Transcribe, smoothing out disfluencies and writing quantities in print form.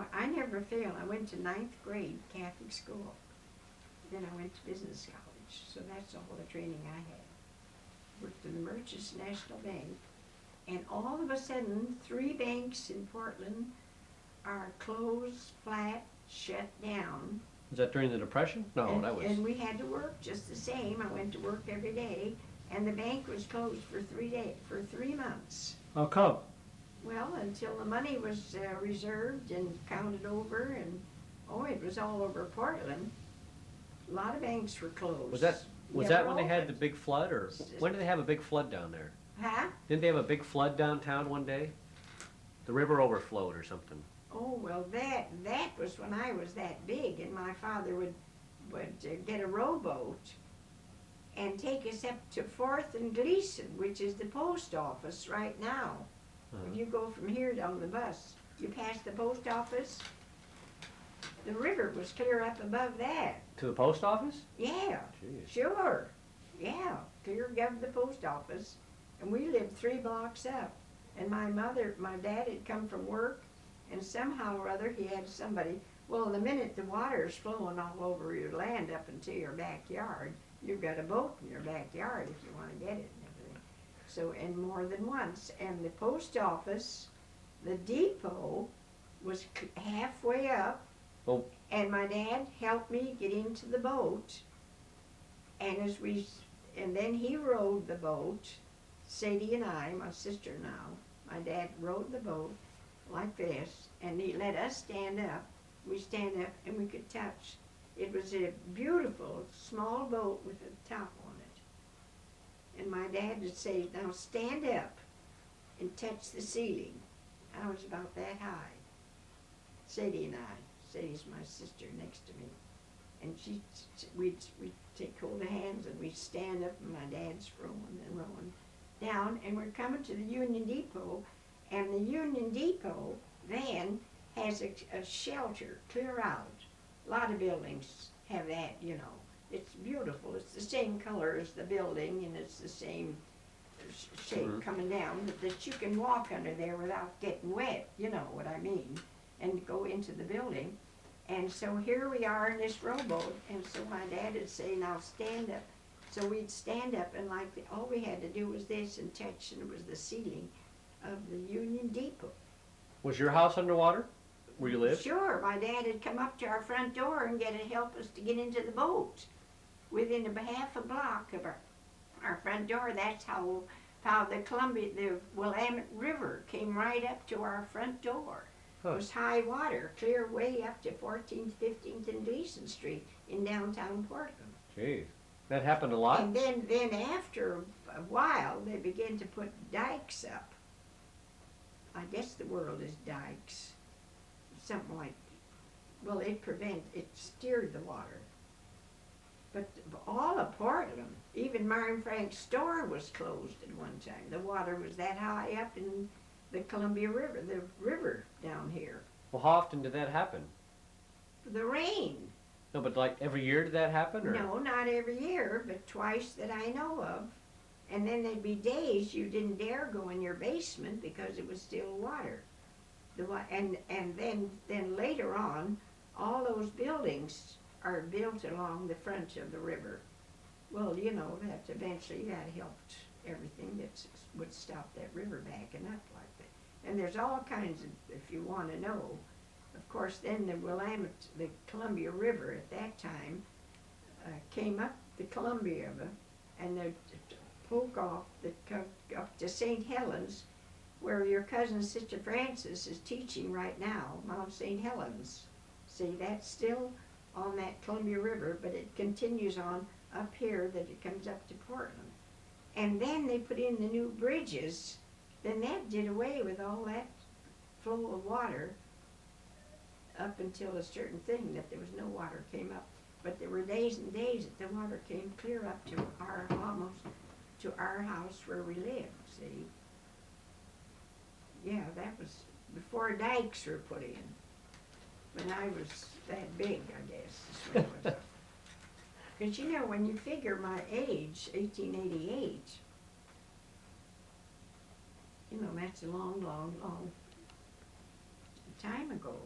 Oh, I never failed. I went to ninth grade Catholic school. Then I went to business college. So that's all the training I had. Worked in the Merchants National Bank. And all of a sudden, 3 banks in Portland are closed, flat, shut down. Was that during the Depression? No, that was. And we had to work just the same. I went to work every day, and the bank was closed for 3 months. How come? Well, until the money was reserved and counted over, and it was all over Portland. A lot of banks were closed. Was that when they had the big flood, or when did they have a big flood down there? Huh? Didn't they have a big flood downtown one day? The river overflowed or something. Oh, well, that was when I was that big, and my father would get a rowboat and take us up to 4th and Gleason, which is the post office right now. If you go from here down the bus, you pass the post office, the river was clear up above that. To the post office? Yeah, Jeez. sure. Yeah, clear above the post office. And we lived 3 blocks up. And my dad had come from work, and somehow or other he had somebody. Well, the minute the water's flowing all over your land up into your backyard, you've got a boat in your backyard if you want to get it and everything. So, and more than once. And the post office, the depot, was halfway up. Oh. And my dad helped me get into the boat. And then he rowed the boat. Sadie and I, my sister now, my dad rowed the boat like this, and he let us stand up. We stand up and we could touch. It was a beautiful small boat with a top on it. And my dad would say, now stand up and touch the ceiling. I was about that high. Sadie and I. Sadie's my sister next to me. And we'd take hold of hands and we'd stand up, and my dad's rowing and rowing down, and we're coming to the Union Depot, and the Union Depot then has a shelter clear out. A lot of buildings have that, you know. It's beautiful. It's the same color as the building, and it's the same shape coming down, but that you can walk under there without getting wet, you know what I mean, and go into the building. And so here we are in this rowboat, and so my dad would say, now stand up. So we'd stand up, and all we had to do was this and touch, and it was the ceiling of the Union Depot. Was your house underwater where you lived? Sure. My dad had come up to our front door and help us to get into the boat. Within a half a block of our front door, that's how the Willamette River came right up to our front door. It was high water, clear way up to 14th, 15th, and Gleason Street in downtown Portland. Gee, that happened a lot? And then after a while, they began to put dikes up. I guess the world is dikes. Something like, well, it steered the water. But all of Portland, even Myron Frank's store was closed at one time. The water was that high up in the Columbia River, the river down here. Well, how often did that happen? The rain. No, but like every year did that happen? Or? No, not every year, but twice that I know of. And then there'd be days you didn't dare go in your basement because it was still water. And then later on, all those buildings are built along the front of the river. Well, you know, that eventually that helped everything that would stop that river backing up like that. And there's all kinds of, if you want to know, of course, then the Columbia River at that time came up the Columbia, and the poke off up to St. Helens, where your cousin Sister Frances is teaching right now, Mount St. Helens. See, that's still on that Columbia River, but it continues on up here that it comes up to Portland. And then they put in the new bridges, then that did away with all that flow of water up until a certain thing that there was no water came up. But there were days and days that the water came clear up to almost to our house where we lived, see. Yeah, that was before dikes were put in. When I was that big, I guess, is when it was. Because you know, when you figure my age, 1888, you know, that's a long, long, long time ago.